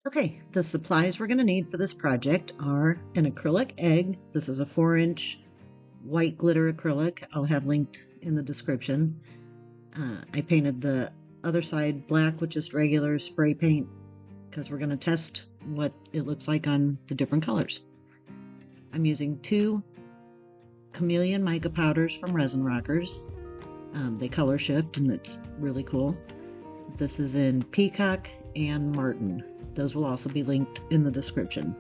Okay, the supplies we're going to need for this project are an acrylic egg. This is a 4-inch white glitter acrylic. I'll have linked in the description. I painted the other side black with just regular spray paint because we're going to test what it looks like on the different colors. I'm using 2 chameleon mica powders from Resin Rockers. They color shift and it's really cool. This is in Peacock and Martin. Those will also be linked in the description.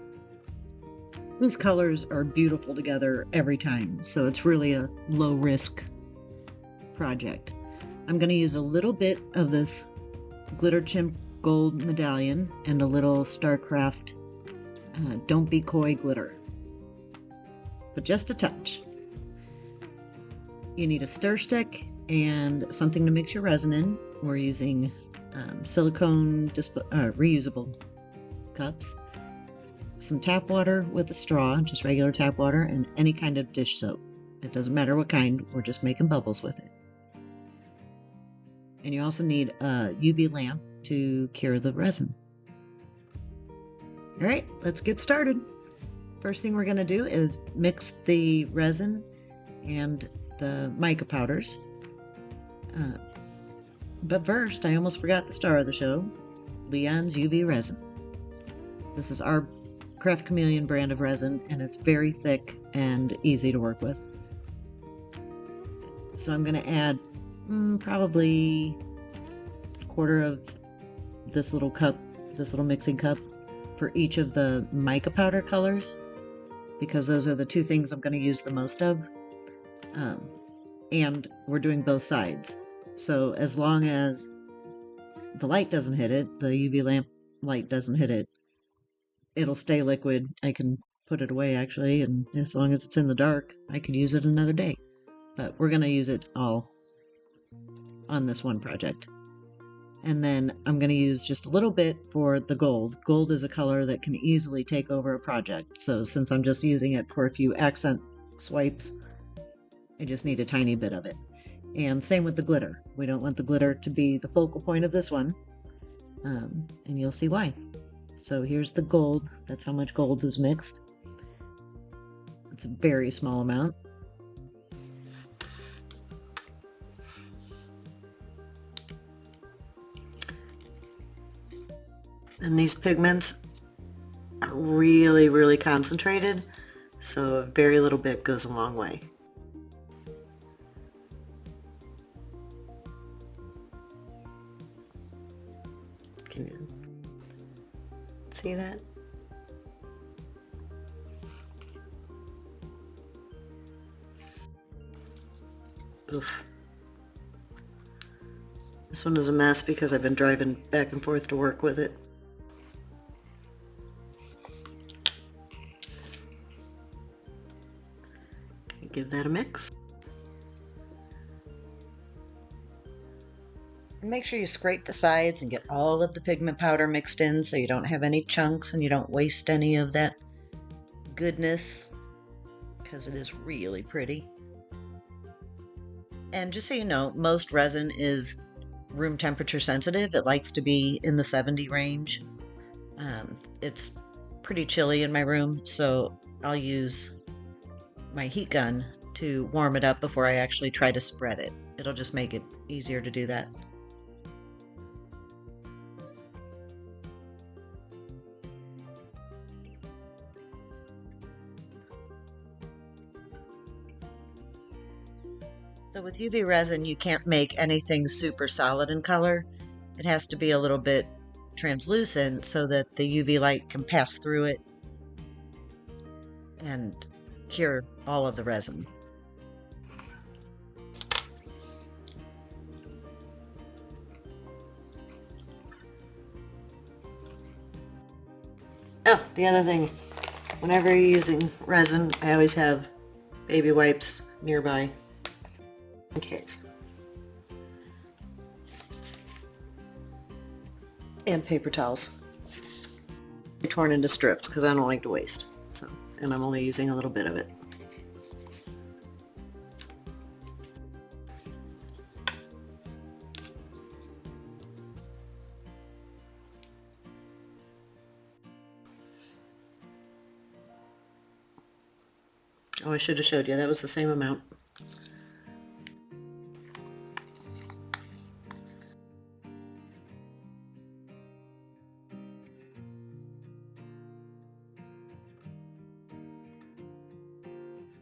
These colors are beautiful together every time, so it's really a low risk project. I'm going to use a little bit of this Glitter Chimp Gold medallion and a little Starcraft Don't Be Coy glitter, but just a touch. You need a stir stick and something to mix your resin in. We're using silicone reusable cups, some tap water with a straw, just regular tap water, and any kind of dish soap. It doesn't matter what kind, we're just making bubbles with it. And you also need a UV lamp to cure the resin. All right, let's get started. First thing we're going to do is mix the resin and the mica powders. But first, I almost forgot the star of the show, Leon's UV resin. This is our Craft Chameleon brand of resin, and it's very thick and easy to work with. So I'm going to add probably a quarter of this little cup, this little mixing cup, for each of the mica powder colors, because those are the 2 things I'm going to use the most of. And we're doing both sides. So as long as the light doesn't hit it, the UV lamp light doesn't hit it, it'll stay liquid. I can put it away actually, and as long as it's in the dark, I could use it another day. But we're going to use it all on this one project. And then I'm going to use just a little bit for the gold. Gold is a color that can easily take over a project. So since I'm just using it for a few accent swipes, I just need a tiny bit of it. And same with the glitter. We don't want the glitter to be the focal point of this one. And you'll see why. So here's the gold. That's how much gold is mixed. It's a very small amount. And these pigments are really, really concentrated, so a very little bit goes a long way. Can you see that? Oof. This one is a mess because I've been driving back and forth to work with it. Give that a mix. And make sure you scrape the sides and get all of the pigment powder mixed in so you don't have any chunks and you don't waste any of that goodness, because it is really pretty. And just so you know, most resin is room temperature sensitive. It likes to be in the 70 range. It's pretty chilly in my room, so I'll use my heat gun to warm it up before I actually try to spread it. It'll just make it easier to do that. So with UV resin, you can't make anything super solid in color. It has to be a little bit translucent so that the UV light can pass through it and cure all of the resin. Oh, the other thing, whenever you're using resin, I always have baby wipes nearby in case. And paper towels. They're torn into strips because I don't like to waste. So, and I'm only using a little bit of it. Oh, I should have showed you. That was the same amount.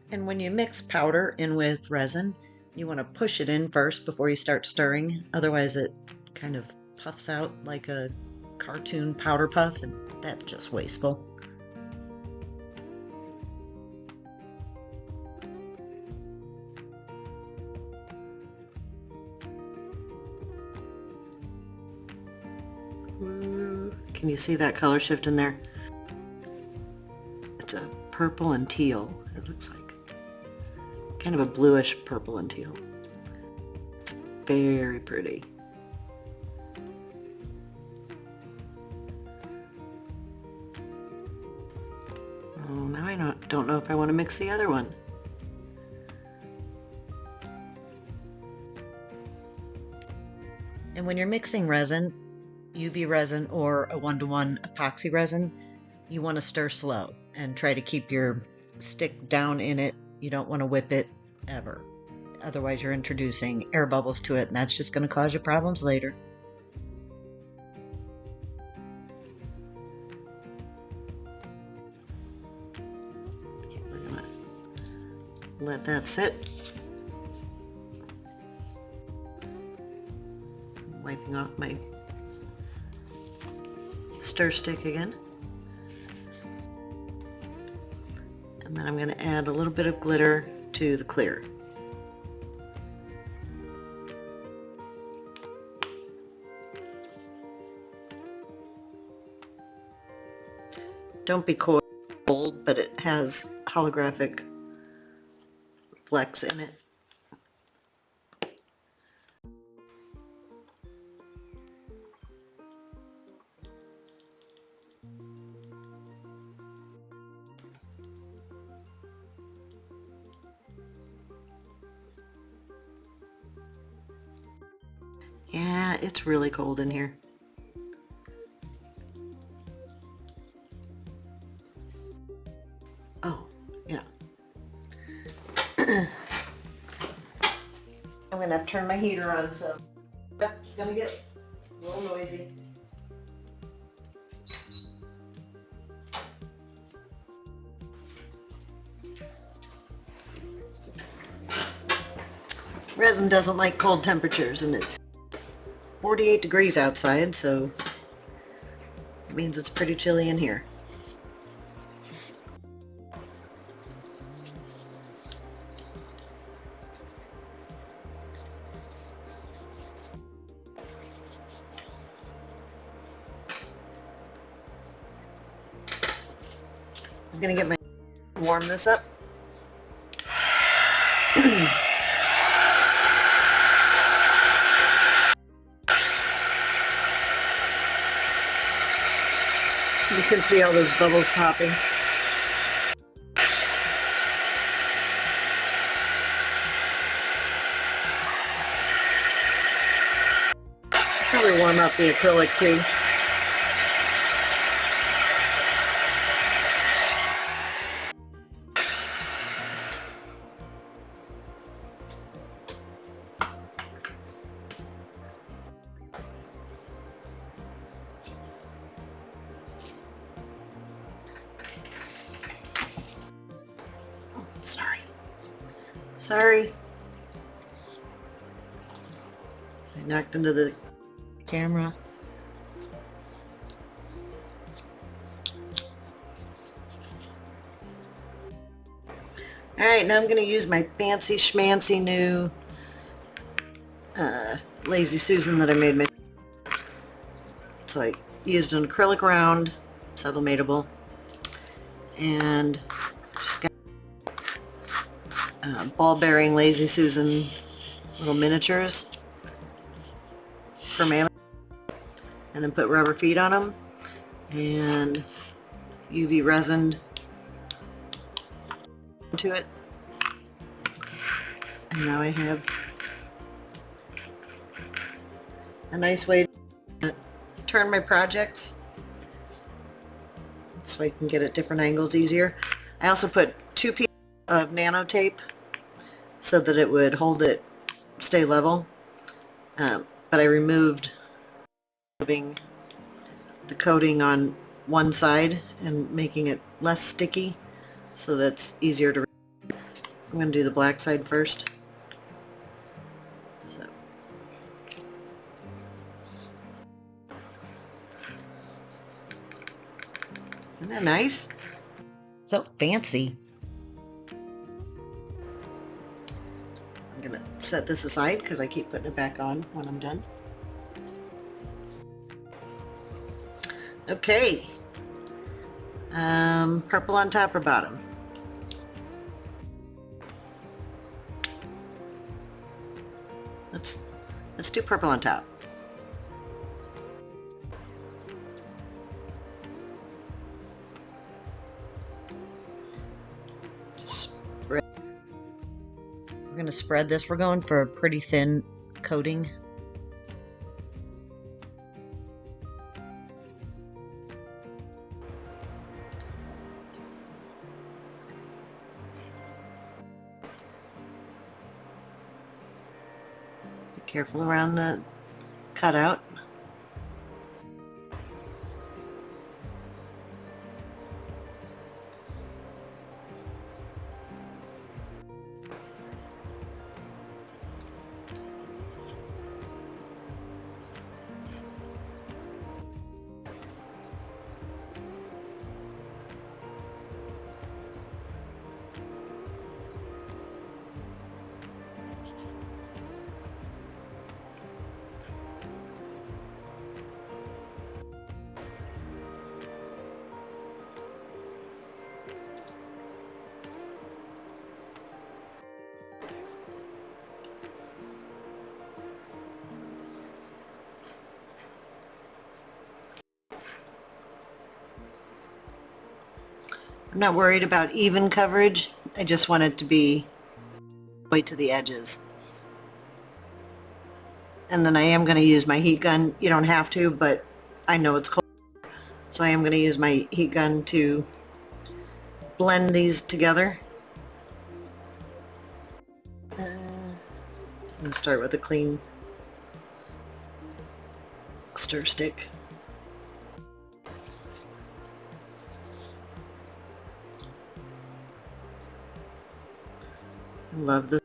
And when you mix powder in with resin, you want to push it in first before you start stirring. Otherwise it kind of puffs out like a cartoon powder puff, and that's just wasteful. Can you see that color shift in there? It's a purple and teal, it looks like. Kind of a bluish purple and teal. It's very pretty. Oh, now I don't know if I want to mix the other one. And when you're mixing resin, UV resin or a 1-to-1 epoxy resin, you want to stir slow and try to keep your stick down in it. You don't want to whip it ever. Otherwise you're introducing air bubbles to it, and that's just going to cause you problems later. Okay, we're going to let that sit. Wiping off my stir stick again. And then I'm going to add a little bit of glitter to the clear. Don't be cold, but it has holographic flecks in it. Yeah, it's really cold in here. Oh, yeah. I'm gonna have to turn my heater on, so it's gonna get a little noisy. Resin doesn't like cold temperatures, and it's 48 degrees outside, so it means it's pretty chilly in here. I'm gonna get my warm this up. You can see all those bubbles popping. Probably warm up the acrylic too. Sorry. I knocked into the camera. Alright, now I'm going to use my fancy schmancy new Lazy Susan that I made. So I used an acrylic round, sublimatable, and just got ball bearing Lazy Susan little miniatures from Amazon, and then put rubber feet on them and UV resined into it. And now I have a nice way to turn my projects so I can get at different angles easier. I also put 2 pieces of nano tape so that it would hold it, stay level. But I removed the coating on one side and making it less sticky so that's easier to. I'm going to do the black side first. So. Isn't that nice? So fancy. I'm going to set this aside because I keep putting it back on when I'm done. Okay. Purple on top or bottom? Let's do purple on top. Just spread. We're going to spread this. We're going for a pretty thin coating. Be careful around the cutout. I'm not worried about even coverage. I just want it to be way to the edges. And then I am going to use my heat gun. You don't have to, but I know it's cold. So I am going to use my heat gun to blend these together. I'm going to start with a clean stir stick. Love this.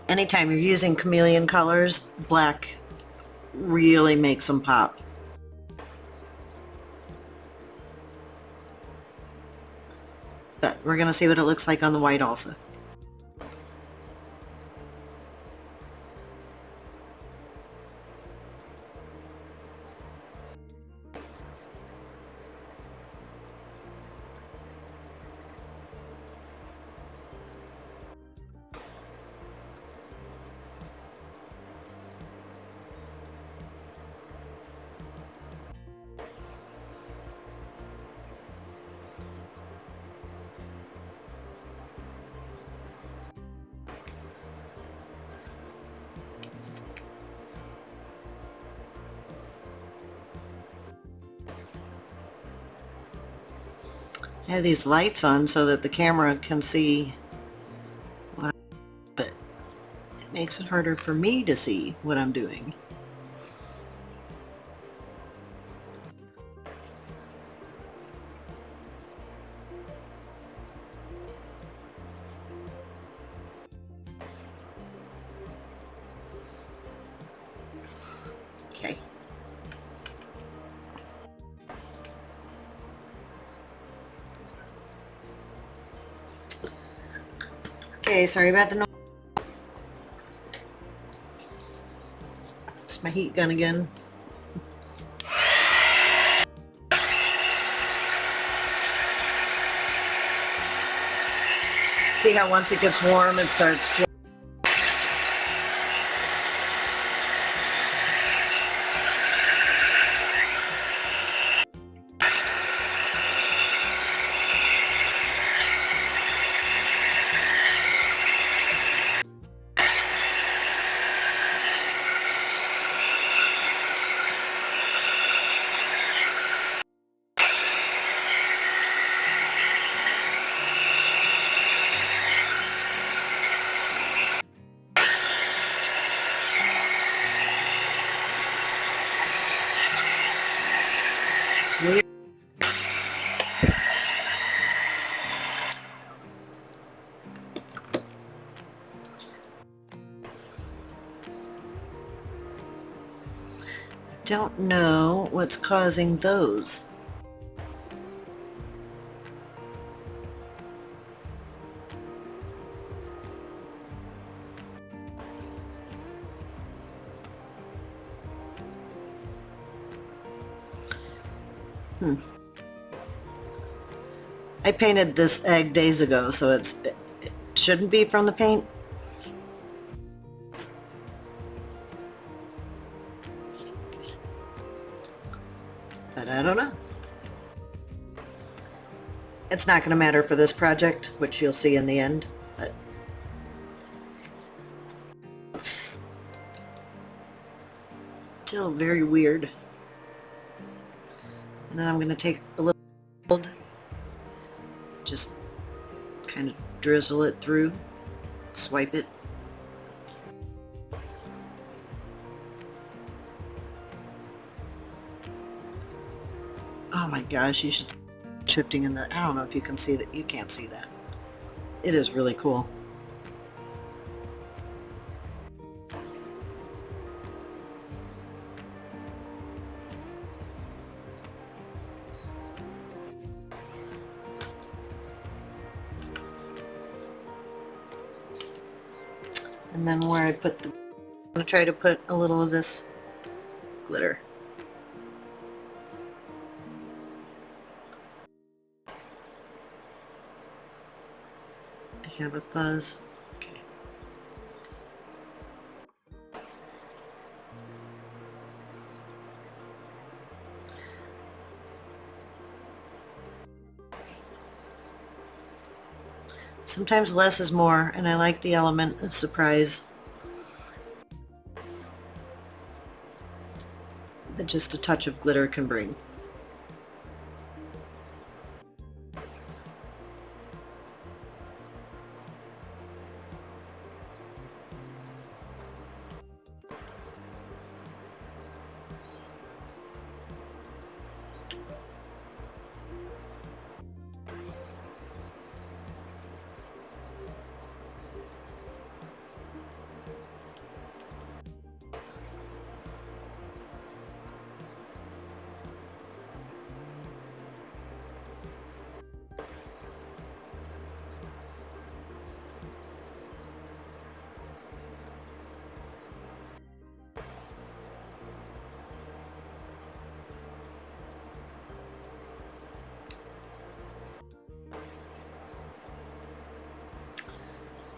Anytime you're using chameleon colors, black really makes them pop. But we're going to see what it looks like on the white also. I have these lights on so that the camera can see what, but it makes it harder for me to see what I'm doing. Okay. Okay, sorry about the noise. It's my heat gun again. See how once it gets warm, it starts. weird. Don't know what's causing those. I painted this egg days ago, so it shouldn't be from the paint. But I don't know. It's not going to matter for this project, which you'll see in the end, but it's still very weird. And then I'm going to take a little, just kind of drizzle it through, swipe it. Oh my gosh, you should see shifting in the, I don't know if you can see that. You can't see that. It is really cool. And then where I put the, I'm going to try to put a little of this glitter. I have a fuzz. Okay. Sometimes less is more, and I like the element of surprise that just a touch of glitter can bring.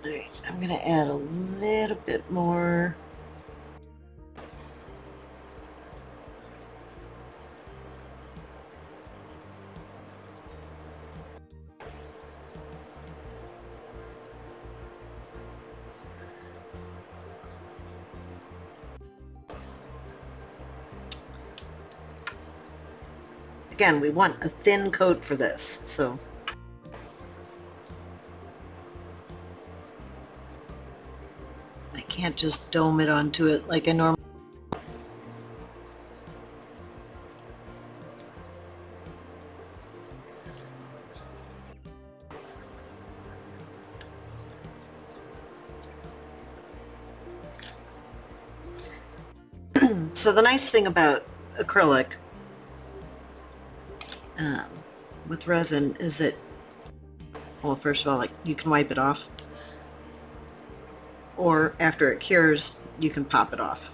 Alright, I'm going to add a little bit more. Again, we want a thin coat for this, so I can't just dome it onto it like I normally. So the nice thing about acrylic with resin is that, well, first of all, like, you can wipe it off, or after it cures, you can pop it off.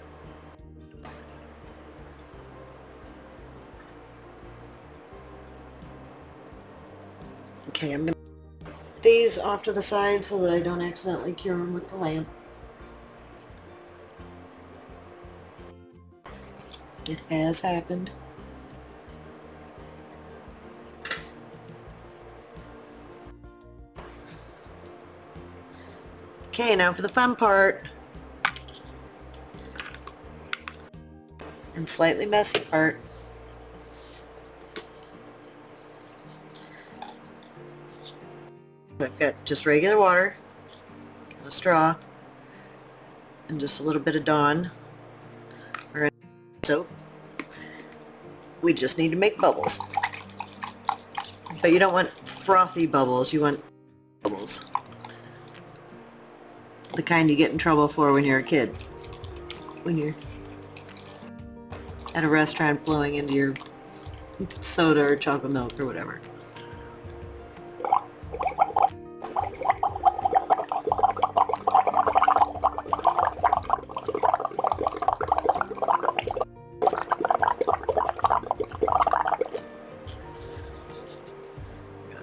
Okay, I'm going to put these off to the side so that I don't accidentally cure them with the lamp. It has happened. Okay, now for the fun part. And slightly messy part. I've got just regular water, a straw, and just a little bit of Dawn or soap. we just need to make bubbles. But you don't want frothy bubbles, you want bubbles. The kind you get in trouble for when you're a kid. When you're at a restaurant blowing into your soda or chocolate milk or whatever.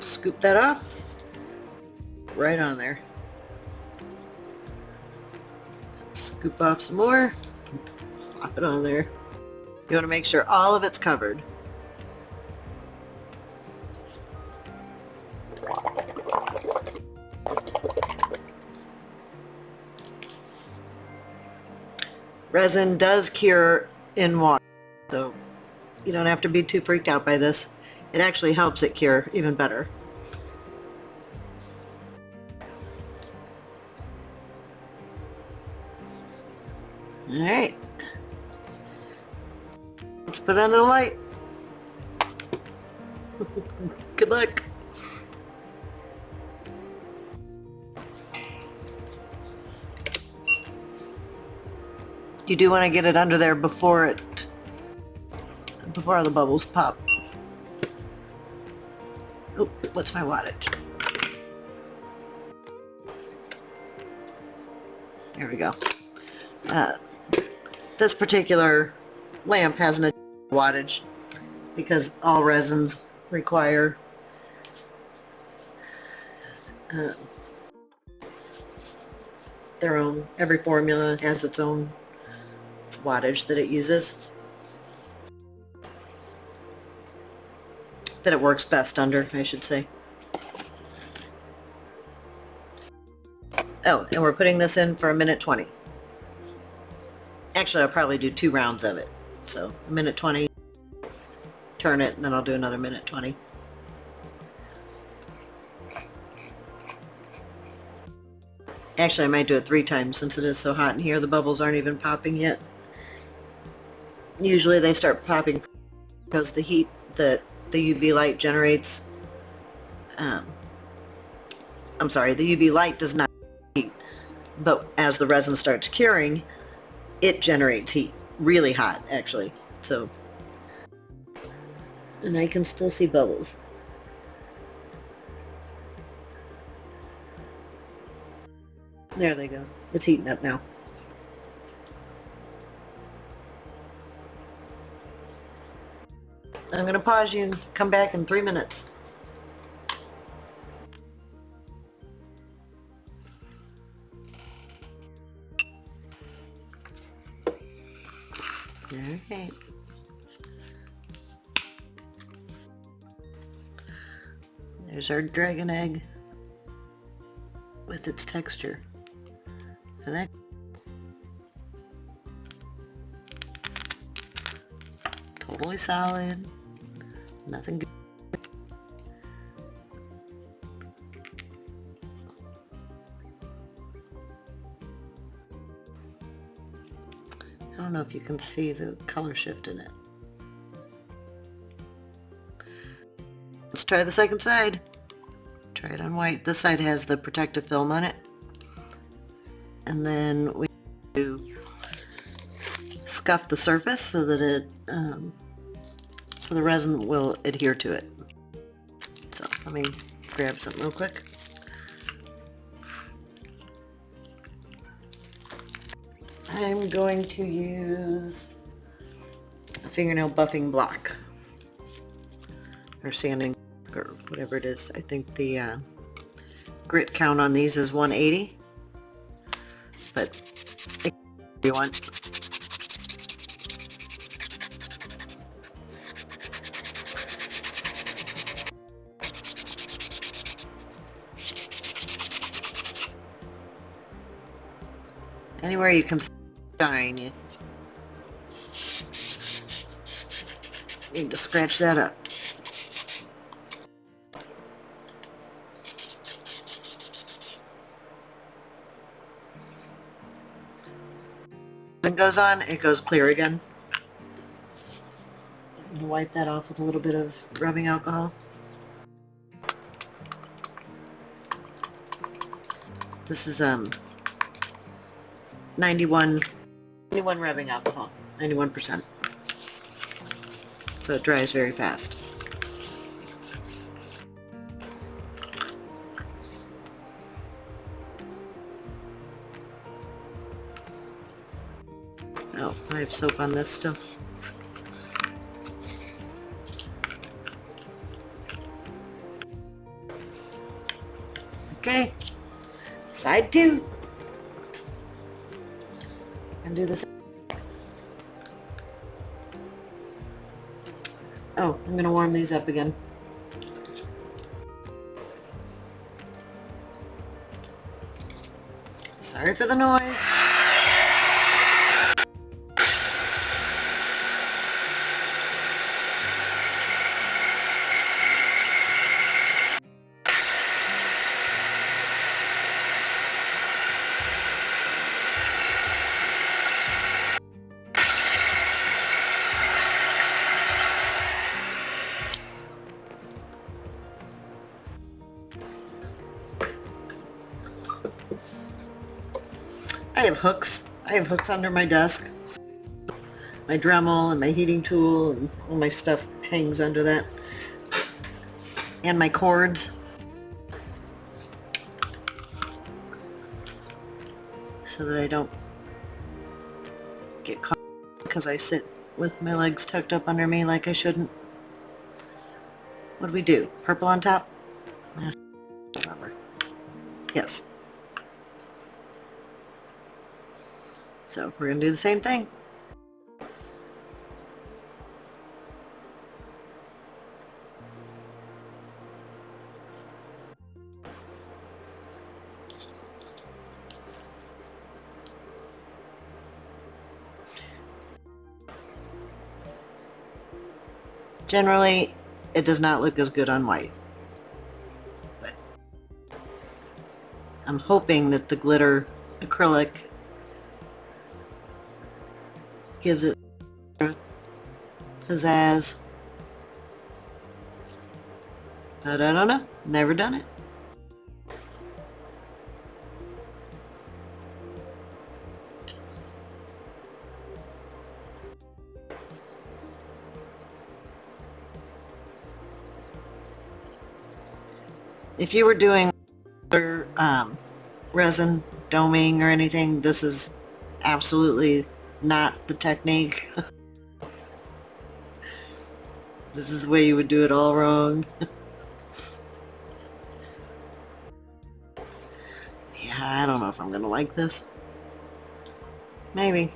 Scoop that off, right on there. Scoop off some more, plop it on there. You want to make sure all of it's covered. Resin does cure in water, so you don't have to be too freaked out by this. It actually helps it cure even better. Alright, let's put it under the light. Good luck. You do want to get it under there before the bubbles pop. Oh, what's my wattage? There we go. This particular lamp has an wattage because all resins require their own. Every formula has its own wattage that it uses, that it works best under, I should say. Oh, and we're putting this in for 1:20. Actually, I'll probably do 2 rounds of it. So 1:20, turn it, and then I'll do another 1:20. Actually, I might do it 3 times since it is so hot in here. The bubbles aren't even popping yet. Usually they start popping because the heat that the UV light generates, I'm sorry, the UV light does not heat, but as the resin starts curing, it generates heat. Really hot, actually. So, and I can still see bubbles. There they go. It's heating up now. I'm going to pause you and come back in 3 minutes. Alright. There's our dragon egg with its texture. And that totally solid. Nothing good. I don't know if you can see the color shift in it. Let's try the second side. Try it on white. This side has the protective film on it. And then we do scuff the surface so that it so the resin will adhere to it. So let me grab something real quick. I'm going to use a fingernail buffing block or sanding or whatever it is. I think the grit count on these is 180, but if you want. Anywhere you can shine, you need to scratch that up. When it goes on, it goes clear again. I'm gonna wipe that off with a little bit of rubbing alcohol. This is 91 rubbing alcohol, 91%. So it dries very fast. Oh, I have soap on this still. Okay, side 2. And do this. Oh, I'm gonna warm these up again. Sorry for the noise. I have hooks. I have hooks under my desk. My Dremel and my heating tool and all my stuff hangs under that. And my cords. So that I don't get caught because I sit with my legs tucked up under me like I shouldn't. What do we do? Purple on top? Rubber. Yes. So we're going to do the same thing. Generally, it does not look as good on white. But I'm hoping that the glitter acrylic gives it pizzazz. But I don't know. Never done it. If you were doing resin doming or anything, this is absolutely not the technique. This is the way you would do it all wrong. Yeah, I don't know if I'm gonna like this. Maybe.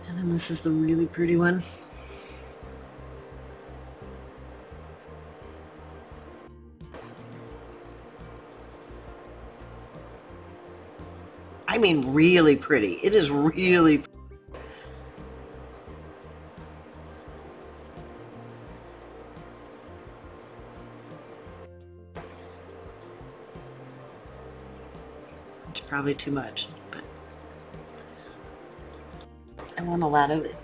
And then this is the really pretty one. I mean really pretty. It is really pretty. It's probably too much, but I want a lot of it.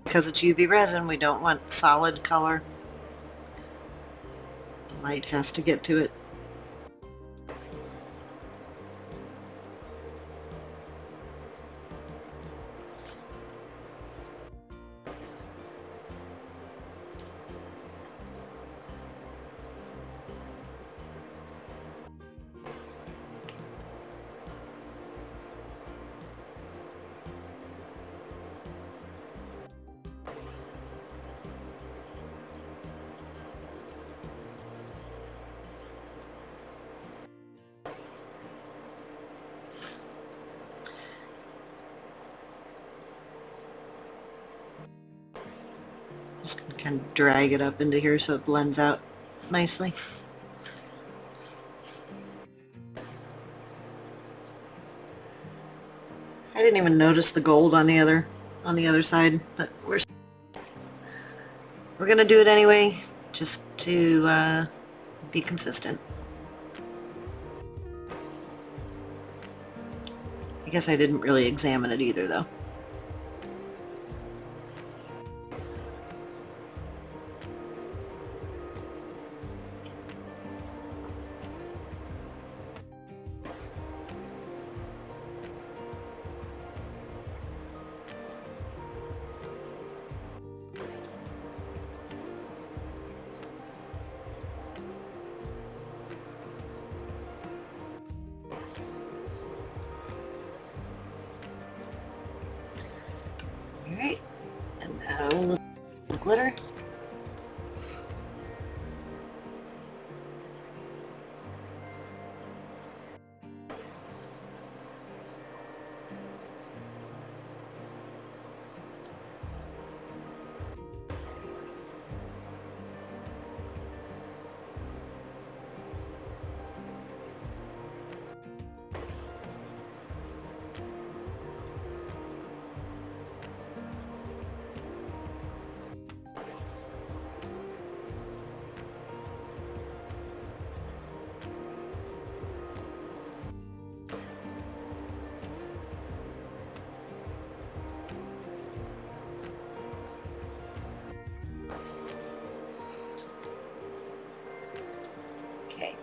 Because it's UV resin, we don't want solid color. The light has to get to it. Just gonna kind of drag it up into here so it blends out nicely. I didn't even notice the gold on the other side, but we're gonna do it anyway, just to be consistent. I guess I didn't really examine it either, though. Alright, and now a little glitter. Okay.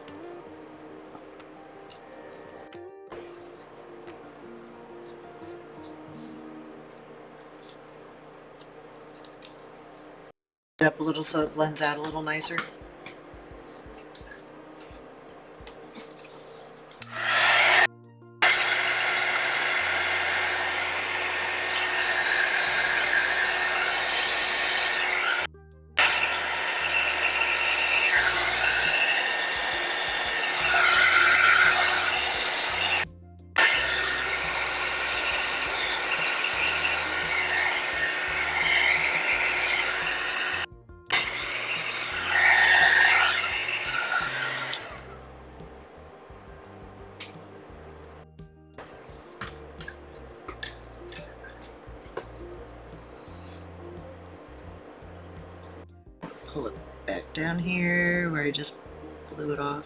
Up a little so it blends out a little nicer. Pull it back down here where I just blew it off.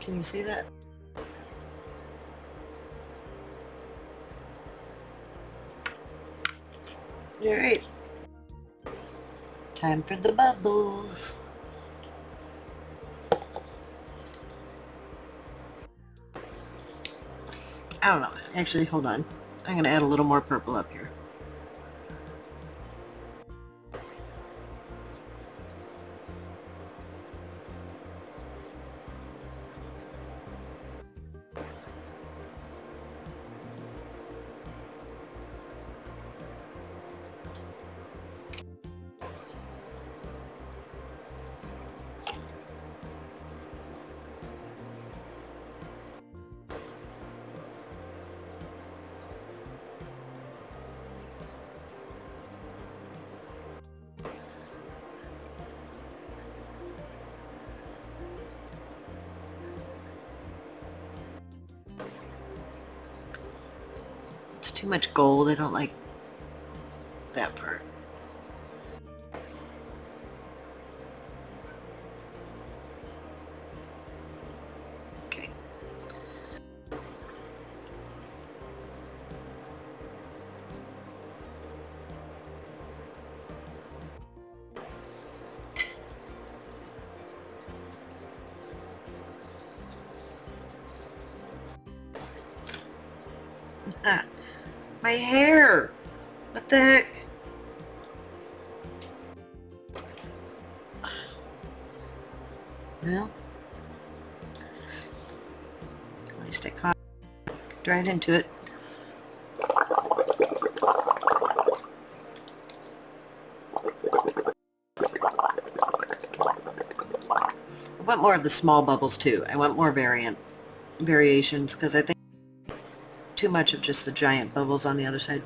Can you see that? Alright. Time for the bubbles. I don't know. Actually, hold on. I'm going to add a little more purple up here. It's too much gold. I don't like that part. Okay. My hair! What the heck? Well, at least I caught right into it. want more of the small bubbles too. I want more variations because I think too much of just the giant bubbles on the other side.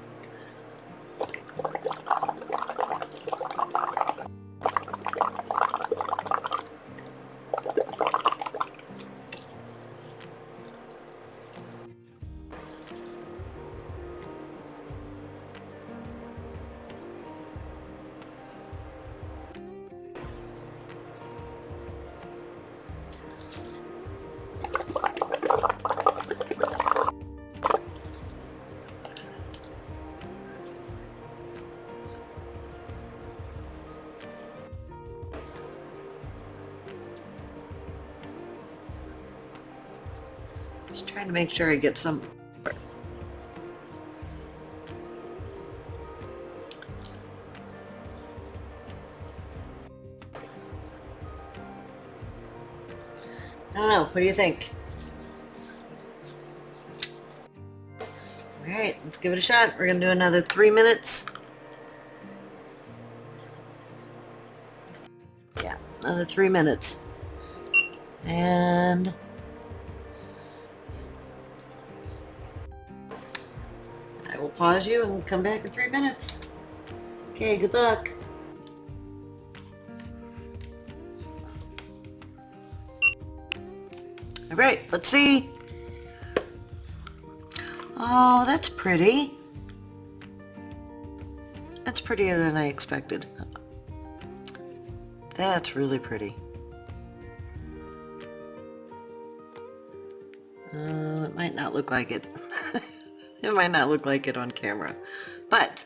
Just trying to make sure I get some. I don't know. What do you think? All right, let's give it a shot. We're going to do another 3 minutes. Yeah, another 3 minutes. And I will pause you and come back in 3 minutes. Okay, good luck. All right, let's see. Oh, that's pretty. That's prettier than I expected. That's really pretty. It might not look like it. It might not look like it on camera, but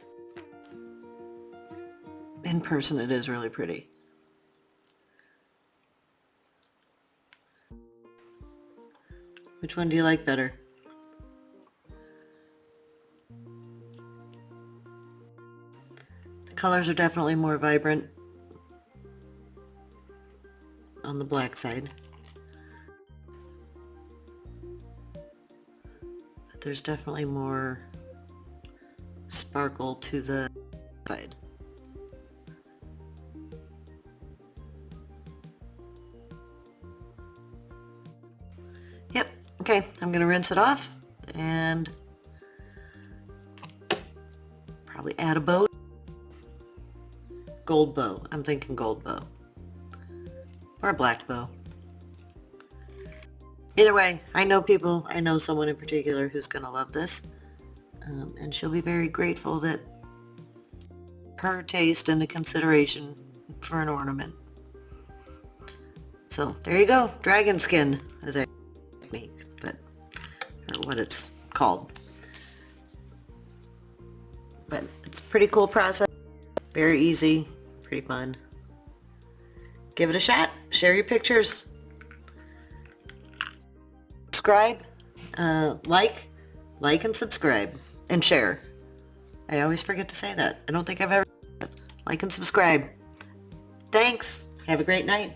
in person it is really pretty. Which one do you like better? The colors are definitely more vibrant on the black side. But there's definitely more sparkle to the side. Yep, okay, I'm gonna rinse it off and probably add a bow. Gold bow, I'm thinking gold bow. Or a black bow. Either way, I know someone in particular who's gonna love this. And she'll be very grateful that her taste into consideration for an ornament. So there you go, dragon skin as a technique, or what it's called. But it's a pretty cool process, very easy, pretty fun. Give it a shot, share your pictures, subscribe, like and subscribe, and share. I always forget to say that. I don't think I've ever like and subscribe. Thanks. Have a great night.